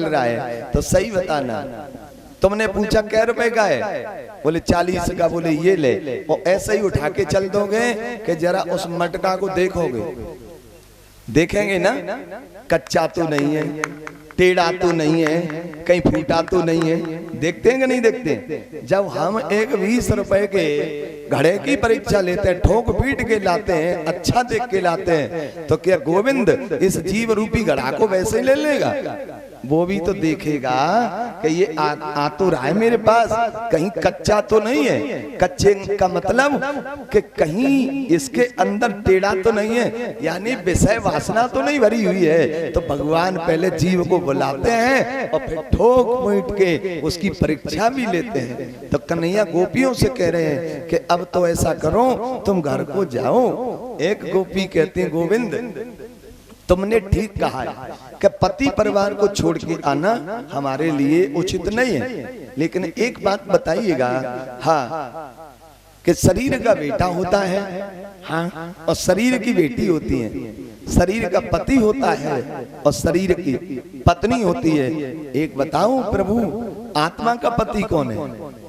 रहा है तो सही बताना। तुमने पूछा कै रुपए का है, बोले 40 का। बोले ये ले, और ऐसे ही उठा के चल दोगे कि जरा उस मटका को देखोगे, देखेंगे ना कच्चा तो नहीं है, टेढ़ा तो नहीं है, कहीं फूटा तो नहीं है, देखते हैं कि नहीं देखते। जब हम एक 20 रुपए के घड़े की परीक्षा लेते हैं, ठोक पीट के लाते हैं, अच्छा देख के लाते हैं, तो क्या गोविंद इस जीव रूपी घड़ा को वैसे ले लेगा? वो भी तो देखेगा कि ये आ तो रहा है मेरे पास, कहीं कच्चा तो नहीं है। कच्चे का मतलब कि कहीं इसके अंदर टेढ़ा तो नहीं है, यानी विषय वासना तो नहीं भरी हुई है। तो भगवान पहले जीव को बुलाते हैं और फिर ठोक पीट के उसकी परीक्षा भी लेते हैं। तो कन्हैया गोपियों से कह रहे हैं कि अब तो ऐसा करो, तुम घर को जाओ। एक गोपी कहती है, गोविंद तुमने ठीक कहा है कि पति परिवार को छोड़ के आना हमारे लिए उचित नहीं है, लेकिन एक बात बताइएगा, हाँ, कि शरीर का बेटा होता है, हाँ, और शरीर की बेटी होती है। शरीर का पति होता है और शरीर की पत्नी होती है। एक बताऊं प्रभु, आत्मा का पति कौन है?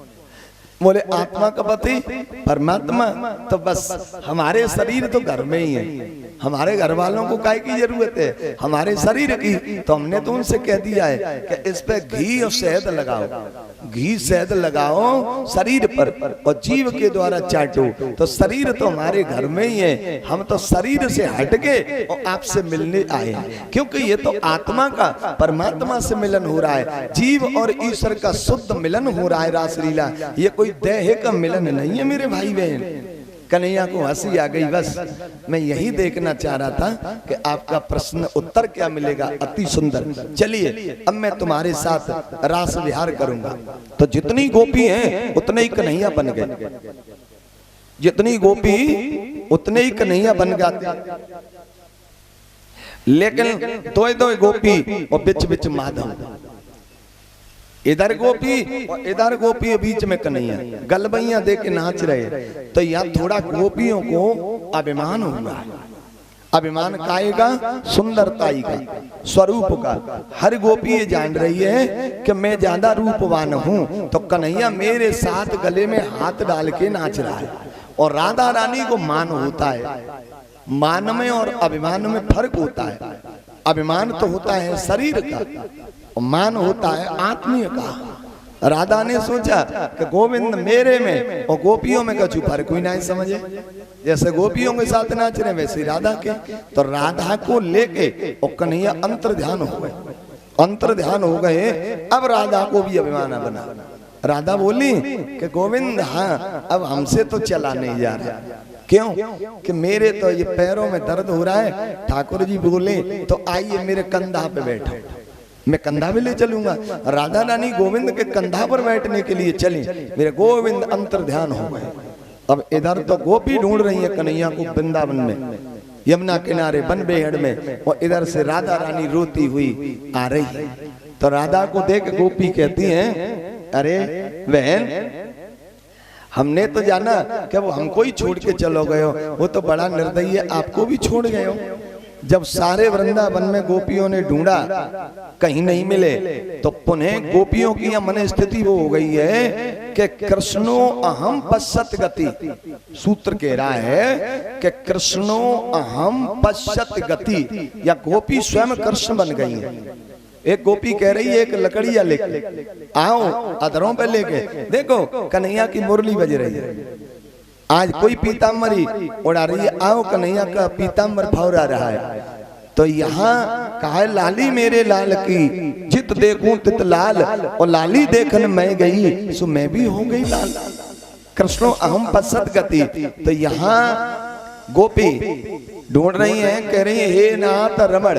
बोले आत्मा का पति परमात्मा। तो बस हमारे शरीर तो घर में ही है, हमारे घर वालों को काय की जरूरत है हमारे शरीर की? तो हमने तो उनसे कह दिया है कि इस पे घी और शहद लगाओ, घी शहद लगाओ शरीर पर और जीव के द्वारा चाटो। तो शरीर तो हमारे घर में ही है, हम तो शरीर से हटके और आपसे मिलने आए, क्योंकि ये तो आत्मा का परमात्मा से मिलन हो रहा है, जीव और ईश्वर का शुद्ध मिलन हो रहा है रासलीला। ये कोई देह का मिलन नहीं है मेरे भाई बहन। कन्हैया को हंसी आ गई। बस मैं यही देखना चाह रहा था कि आपका प्रश्न उत्तर क्या मिलेगा। अति सुंदर। चलिए अब मैं तुम्हारे साथ रास विहार करूंगा। तो जितनी गोपी हैं उतने ही कन्हैया बन गए, जितनी गोपी उतने ही कन्हैया बन गए। लेकिन दो दो गोपी और बिच बिच माधव, इधर गोपी और इधर गोपी, बीच में कन्हैया, गलबैया दे के नाच रहे। तो यहाँ थोड़ा गोपियों को अभिमान हुआ। अभिमान काएगा? सुंदरताई का, स्वरूप का। हर गोपी ये जान रही है कि मैं ज्यादा रूपवान हूँ, तो कन्हैया मेरे साथ गले में हाथ डाल के नाच रहा है। और राधा रानी को मान होता है, मान में और अभिमान में फर्क होता है। अभिमान तो होता है शरीर का, मान होता है आत्मीय का। राधा ने सोचा कि गोविंद मेरे में और गोपियों में कछु फर्क ही नहीं समझे। जैसे गोपियों के साथ नाच रहे वैसे राधा के। तो राधा को लेके और कन्हैया अंतर ध्यान हो गए, अंतर ध्यान हो गए। अब राधा को भी अभिमान बना। राधा बोली कि गोविंद हाँ, अब हमसे तो चला नहीं जा रहा। क्यों? कि मेरे तो ये पैरों में दर्द हो रहा है। ठाकुर जी बोले तो आइए मेरे कंधा पे बैठो, मैं कंधा भी ले चलूंगा। राधा रानी गोविंद के कंधा पर बैठने के लिए चली। मेरे गोविंद अंतर ध्यान हो गए। अब इधर तो गोपी ढूंढ रही है कन्हैया को वृंदावन में, यमुना किनारे बन बेहड़ में, और इधर से राधा रानी रोती हुई आ रही है। तो राधा को देख गोपी कहती हैं, अरे बहन, हमने तो जाना कि वो हमको ही छोड़ के चलो गए हो, वो तो बड़ा निर्दयी है, आपको भी छोड़ गए हो। जब सारे वृंदावन में गोपियों ने ढूंढा कहीं नहीं मिले, तो पुनः गोपियों की मन स्थिति वो हो गई है कि कृष्णो अहम पश्यत गति। सूत्र कह रहा है कि कृष्णो अहम पश्यत गति, या गोपी स्वयं कृष्ण बन गई है। एक गोपी कह रही है एक लकड़िया लेके आओ, अधरों पे लेके देखो कन्हैया की मुरली बज रही है। आज कोई पीताम्बरी उड़ा रही है, आओ कन्हैया का पीताम्बर फौरा रहा है। तो यहाँ कहा लाली मेरे लाल की, जित देखूं तित लाल, और लाली देखन मैं गई सो मैं भी हो गई लाल। कृष्णो अहम पश्यत गति। तो यहाँ गोपी ढूंढ रही हैं, कह रही है हे नाथ रमण,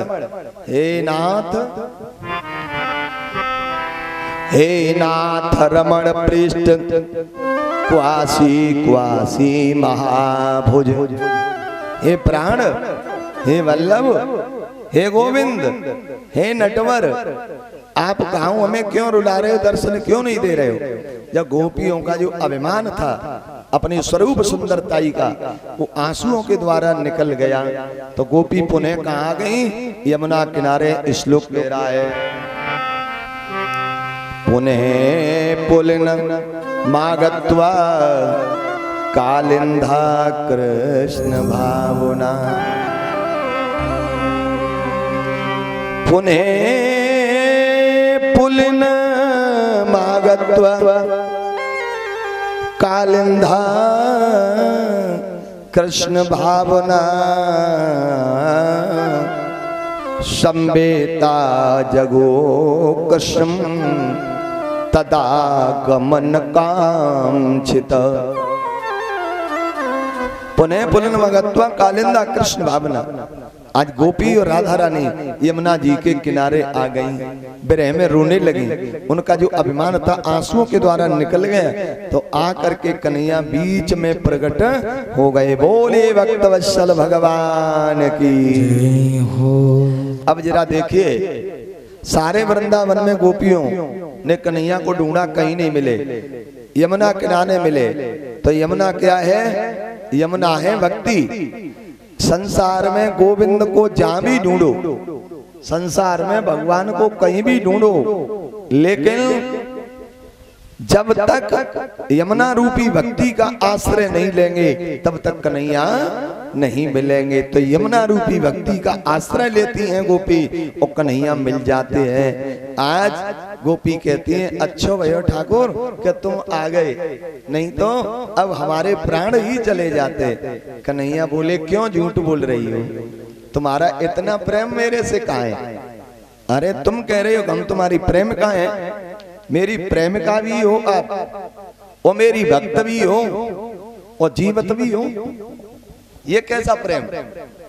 हे नाथ, हे नाथ रमण पृष्ठ क्वासी क्वासी महाभुज। हे प्राण, हे वल्लभ, हे गोविंद, हे नटवर, आप कहाँ हमें क्यों रुला रहे हो, दर्शन क्यों नहीं दे रहे हो? जब गोपियों का जो अभिमान था अपने स्वरूप सुंदरताई का, वो आंसुओं के द्वारा निकल गया। तो गोपी पुनः कहाँ गई? यमुना किनारे। श्लोक ले रहा है, पुनः पुलिन मागत्वा कालिंधा कृष्ण भावना। पुनः पुलिन मागत्वा कालिंधा कृष्ण भावना। संवेता जगो कृष्ण तदा गमन कांक्षित। पुनः पुलिन मगत्वा कालिंदा कृष्ण भावना। आज गोपी और राधा रानी यमुना जी के किनारे आ गई, विरह में रोने लगी। उनका जो अभिमान था आंसुओं के द्वारा निकल गया, तो आकर के कन्हैया बीच में प्रकट हो गए। बोले भक्तवत्सल भगवान की हो। अब जरा देखिए, सारे वृंदावन में गोपियों ने कन्हैया को ढूंढा, कहीं नहीं मिले। यमुना किनारे मिले। तो यमुना क्या है? यमुना है भक्ति। संसार में गोविंद को जहां भी ढूंढो, संसार में भगवान को कहीं भी ढूंढो, लेकिन जब तक यमुना रूपी भक्ति का आश्रय नहीं लेंगे तब तक कन्हैया नहीं मिलेंगे। तो यमुना रूपी भक्ति का आश्रय लेती हैं गोपी और कन्हैया मिल जाते हैं। आज गोपी कहती हैं, अच्छो भयो ठाकुर कि तुम आ गए, नहीं तो अब हमारे प्राण ही चले जाते। कन्हैया बोले, क्यों झूठ बोल रही हो? तुम्हारा इतना प्रेम मेरे से कहाँ है? अरे तुम कह रहे हो हम तुम्हारी प्रेम कहाँ है? मेरी प्रेमिका भी हो आप, और मेरी भक्त भी हो, और जीवत भी हो। ये कैसा प्रेम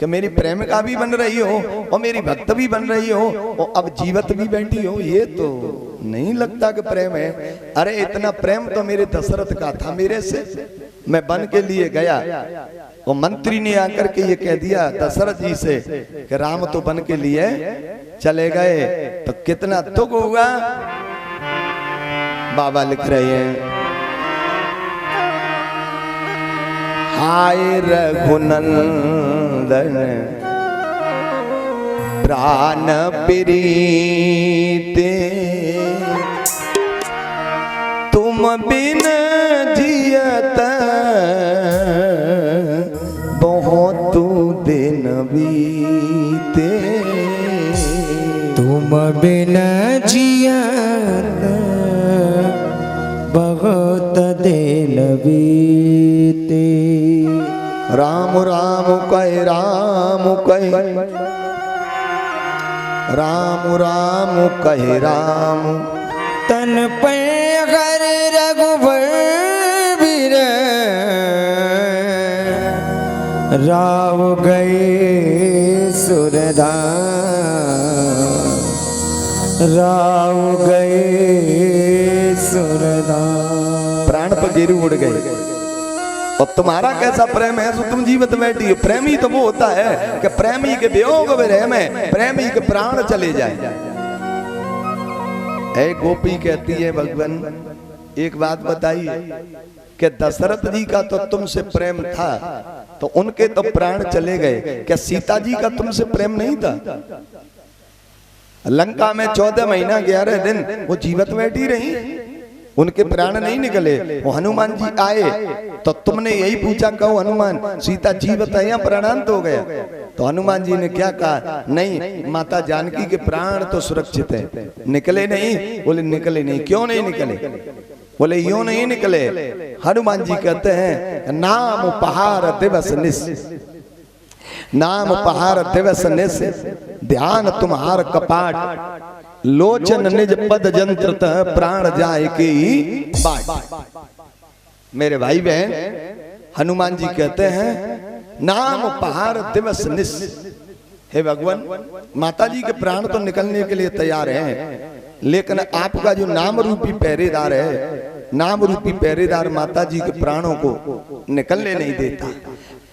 कि मेरी प्रेमिका भी बन रही हो और मेरी भक्त भी बन रही हो और अब जीवत भी बैठी हो? ये तो नहीं लगता कि प्रेम है। अरे इतना प्रेम तो मेरे दशरथ का था मेरे से। मैं बन के लिए गया और मंत्री ने आकर के ये कह दिया दशरथ जी से कि राम तो बन के लिए चले गए, तो कितना दुख हुआ। बाबा लिख रहे हैं, हाय रघुनंदन प्राण प्रीते, तुम बिन जियत बहुत दिन बीते। तुम बिन जियत बहुत दिन बीते। राम राम कह राम कह, राम राम कह राम। तन पे घर रघुबर बीर राव गए सुरधाम, राव गए सुरधाम। प्राण पर गिरू उड़ गए। और तुम्हारा कैसा प्रेम है तो तुम जीवित बैठी हो? प्रेमी तो वो होता है कि प्रेमी के वियोग विरह में प्रेमी के प्राण चले जाए। ऐ गोपी कहती है, भगवान एक बात बताइए कि दशरथ जी का तो तुमसे प्रेम था तो उनके तो प्राण चले गए, क्या सीता जी का तुमसे प्रेम नहीं था? लंका में 14 महीना 11 दिन वो जीवित बैठी रही, उनके प्राण नहीं निकले। वो हनुमान जी आए तो तुमने यही पूछा, कहो हनुमान सीता जीवित है या प्राणांत हो गया? तो हनुमान जी ने क्या कहा, नहीं माता जानकी के प्राण तो सुरक्षित है। निकले नहीं? बोले निकले नहीं। क्यों नहीं निकले? बोले यूं नहीं निकले। हनुमान जी कहते हैं, नाम उपहार दिवस निस, नाम उपहार दिवस निस, ध्यान तुम्हार कपाट, लोचन निज पद जंत्रत प्राण जाए के बाट। मेरे भाई बहन, हनुमान जी कहते हैं नाम उपहार दिवस निस। हे भगवान, माता जी के प्राण तो निकलने के लिए तैयार हैं, लेकिन आपका जो नाम रूपी पहरेदार है, नाम रूपी पहरेदार माता जी के प्राणों को निकलने नहीं देता।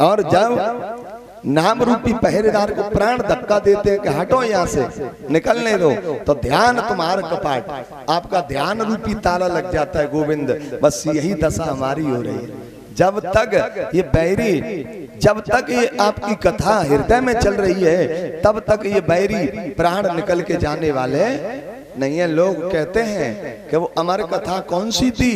और जब नाम रूपी पहरेदार को प्राण धक्का देते हैं कि हटो यहाँ से, निकलने दो, तो ध्यान तुम्हारा कपाट, आपका ध्यान रूपी ताला लग जाता है गोविंद। बस यही दशा हमारी हो रही है। जब तक ये बैरी, जब तक ये आपकी कथा हृदय में चल रही है, तब तक ये बैरी प्राण निकल के जाने वाले नहीं है। लोग कहते हैं कि वो अमर कथा कौन सी थी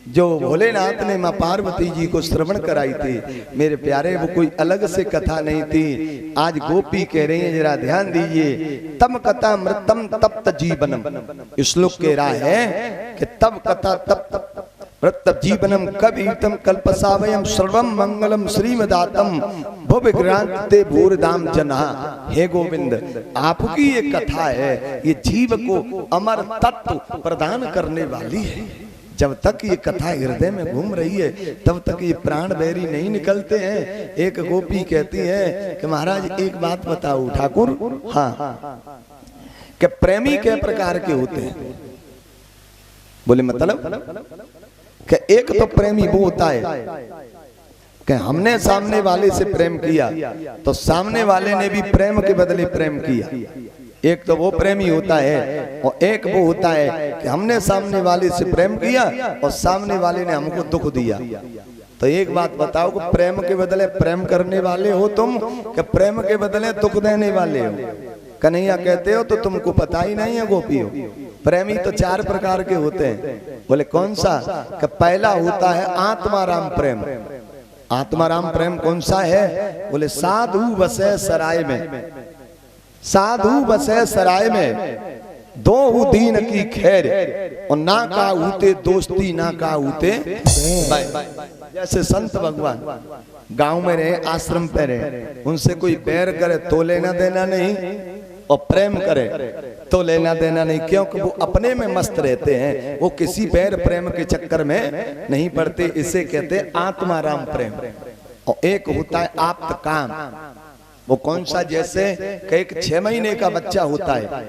जो भोलेनाथ ने माँ पार्वती जी को श्रवण कराई थी। मेरे प्यारे वो कोई अलग से कथा नहीं थी। आज गोपी कह रही है, जरा ध्यान दीजिए, तम कथा मृतम तप्त जीवनम। श्लोक कह रहा है कि तब कथा तप्त मृत जीवनम कबीतम कल्पसावयम सर्वम मंगलम श्रीमदातम भुविग्रांते भूरदाम जना। हे गोविंद, आपकी ये कथा है, ये जीव को अमर तत्व प्रदान करने वाली है। जब तक ये कथा हृदय में घूम रही है तब तक ये प्राण बैरी नहीं निकलते हैं। एक गोपी कहती है कि महाराज एक बात बताओ ठाकुर, हाँ, कि प्रेमी कै प्रकार के होते हैं? बोले मतलब कि एक तो प्रेमी वो होता है कि हमने सामने वाले से प्रेम किया तो सामने वाले ने भी प्रेम के बदले प्रेम किया। एक तो वो प्रेमी होता है, और एक वो होता है कि हमने सामने वाले से प्रेम किया और सामने वाले ने हमको दुख दिया। तो एक बात बताओ कि प्रेम के बदले प्रेम करने वाले हो तुम, कि प्रेम के बदले दुख देने वाले हो? कन्हैया कहते हो तो तुमको पता ही नहीं है गोपियों। प्रेमी तो 4 प्रकार के होते हैं। बोले कौन सा? कि पहला होता है आत्माराम प्रेम। आत्माराम प्रेम कौन सा है? बोले साधु बसे सराय में, साधु बसे सराय में, दो दीन की खैर, और ना का होते दोस्ती ना का होते। जैसे संत भगवान गांव में रहे, आश्रम पे रहे, उनसे कोई बैर करे तो लेना देना नहीं, और प्रेम करे तो लेना देना नहीं। क्योंकि वो अपने में मस्त रहते हैं, वो किसी बैर प्रेम के चक्कर में नहीं पड़ते। इसे कहते हैं आत्माराम प्रेम। और एक होता है आप्त काम। वो कौन सा? जैसे कि एक 6 महीने का बच्चा होता है,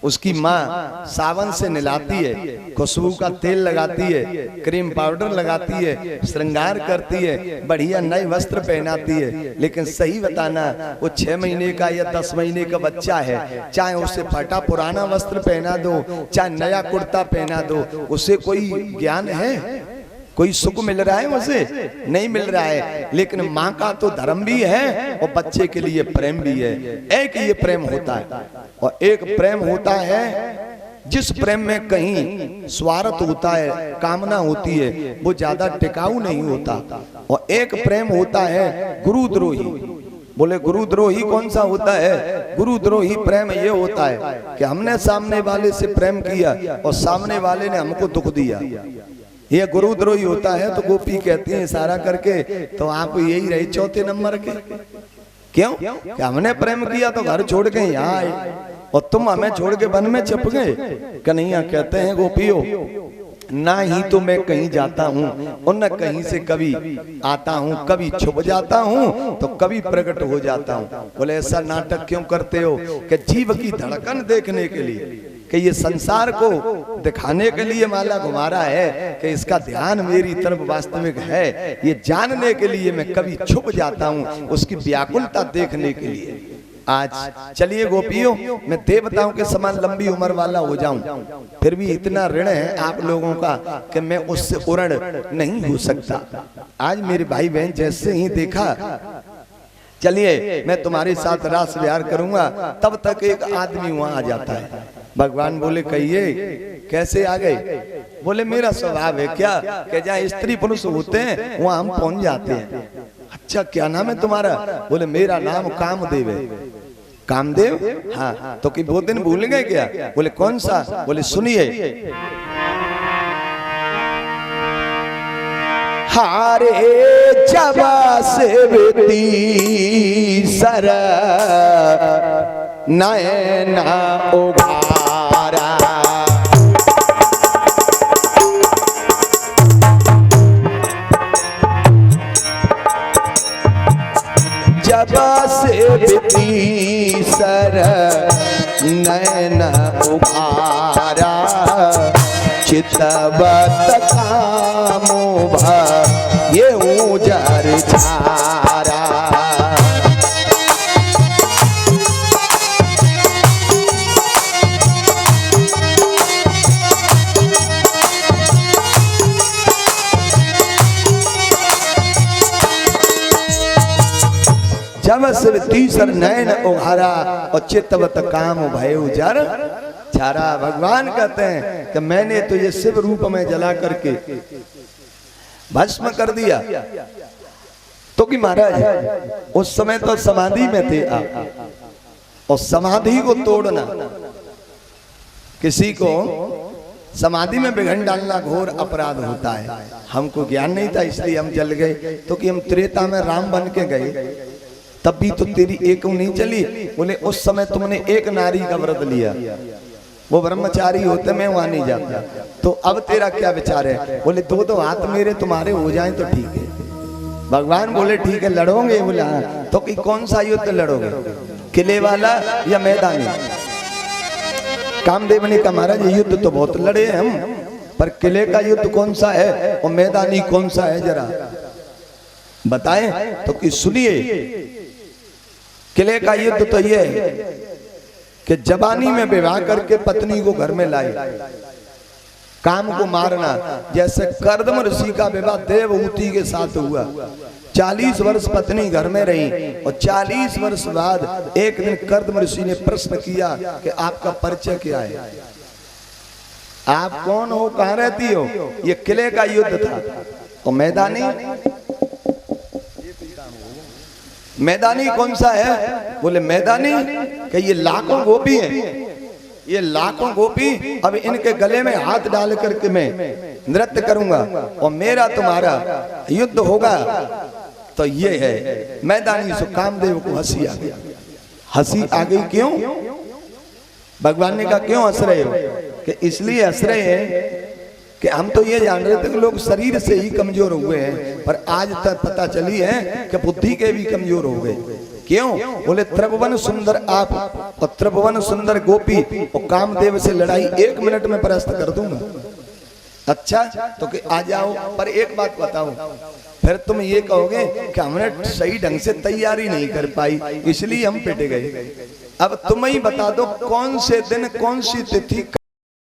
उसकी माँ सावन से नहलाती है, खुशबू का तेल लगाती है, क्रीम पाउडर लगाती है, श्रृंगार करती है, बढ़िया नए वस्त्र पहनाती है। लेकिन सही बताना, वो 6 महीने का या 10 महीने का बच्चा है, चाहे उसे फटा पुराना वस्त्र पहना दो, चाहे नया कुर्ता पहना दो, उसे कोई ज्ञान है? कोई सुख मिल रहा है उसे? नहीं मिल रहा है। लेकिन माँ का तो धर्म भी है और बच्चे के लिए प्रेम भी है। एक ये प्रेम होता है, और एक प्रेम होता है जिस प्रेम में कहीं स्वार्थ होता है, कामना होती है, वो ज्यादा टिकाऊ नहीं होता। और एक प्रेम होता है गुरुद्रोही। बोले गुरुद्रोही कौन सा होता है? गुरुद्रोही प्रेम ये होता है कि हमने सामने वाले से प्रेम किया और सामने वाले ने हमको दुख दिया। ये गुरुद्रोही होता है। तो गोपी कहती है इशारा करके, तो आप यही रहे 4थे नंबर के। क्यों? कि हमने प्रेम किया तो घर छोड़ के यहाँ आए, और तुम हमें छोड़ के वन में छिप गए। कन्हैया कहते हैं गोपियों, ना ही तो मैं कहीं जाता हूँ और न कहीं से कभी आता हूँ, कभी छुप जाता हूँ तो कभी प्रकट हो जाता हूँ। बोले ऐसा नाटक क्यों करते हो? कि जीव की धड़कन देखने के लिए, कि ये संसार को दिखाने के लिए माला घुमा रहा है कि इसका ध्यान मेरी तरफ वास्तविक है, ये जानने के लिए मैं कभी छुप जाता हूँ, उसकी व्याकुलता देखने के लिए। आज चलिए गोपियों, मैं देवताओं के समान लंबी उम्र वाला हो जाऊं, फिर भी इतना ऋण है आप लोगों का कि मैं उससे उऋण नहीं हो सकता। आज मेरे भाई बहन जैसे ही देखा, चलिए मैं तुम्हारे साथ रास विहार करूंगा, तब तक एक आदमी वहां आ जाता है। भगवान बोले कहिए कैसे आ गए? बोले मेरा स्वभाव है क्या कि जहाँ स्त्री पुरुष होते हैं वहां हम पहुंच जाते हैं। अच्छा क्या नाम है तुम्हारा? बोले मेरा नाम कामदेव है। कामदेव? हाँ। तो कि वो दिन भूल गए क्या? बोले कौन सा? बोले सुनिए। हारे जब से बीती सर नैना उभारा, जब से बीती सर नैना उभारा, चितवत कामो भा ये उजर छारा। जब से तीसर नैन उघारा और चितवत काम भय उजर बेचारा भगवान कहते हैं कि मैंने तो ये शिव रूप में जला करके भस्म कर दिया। तो कि महाराज उस समय तो समाधि में थे आप, और समाधि को तोड़ना, किसी को समाधि में विघन डालना घोर अपराध होता है। हमको ज्ञान नहीं था इसलिए हम जल गए। तो कि हम त्रेता में राम बन के गए, तब भी तो तेरी एक नहीं चली। बोले उस समय तुमने एक नारी का व्रत लिया, वो ब्रह्मचारी होते, मैं वहां नहीं जाता। तो अब तेरा क्या विचार है? बोले दो दो हाथ मेरे तुम्हारे हो जाएं तो ठीक है। भगवान बोले ठीक है लड़ोगे? बोले हाँ। तो कि कौन सा युद्ध लड़ोगे, किले वाला या मैदानी? कामदेव ने कहा महाराज ये युद्ध तो बहुत लड़े हम, पर किले का युद्ध कौन सा है और मैदानी कौन सा है जरा बताएं। तो कि सुनिए, किले का युद्ध तो ये है कि जवानी में विवाह करके पत्नी को घर में लाए, काम को मारना। जैसे कर्दम ऋषि का विवाह देवहूति के साथ हुआ, 40 वर्ष पत्नी घर में रही, और 40 वर्ष बाद एक दिन कर्दम ऋषि ने प्रश्न किया कि आपका परिचय क्या है, आप कौन हो, कहाँ रहती हो? ये किले का युद्ध था। और मैदानी, मैदानी कौन सा है? बोले मैदानी कि ये लाखों गोपी हैं, ये लाखों गोपी, अब इनके गले में हाथ डाल करके मैं नृत्य करूंगा और मेरा तुम्हारा युद्ध होगा। तो ये है मैदानी। सो कामदेव को हंसी आ गई। हंसी आ गई क्यों? भगवान ने कहा क्यों हंस रहे हो? कि इसलिए हंस रहे हैं कि हम तो ये जान रहे थे कि लोग शरीर से ही कमजोर हुए हैं, पर आज तक पता चली है कि बुद्धि के भी कमजोर हो गए। क्यों? बोले त्रिभुवन सुंदर आप और त्रिभुवन सुंदर गोपी और कामदेव से लड़ाई 1 मिनट में परास्त कर दूंगा। अच्छा तो कि आ जाओ, पर एक बात बताओ, फिर तुम ये कहोगे कि हमने सही ढंग से तैयारी नहीं कर पाई इसलिए हम पिट गए। अब तुम ही बता दो कौन से दिन कौन सी तिथि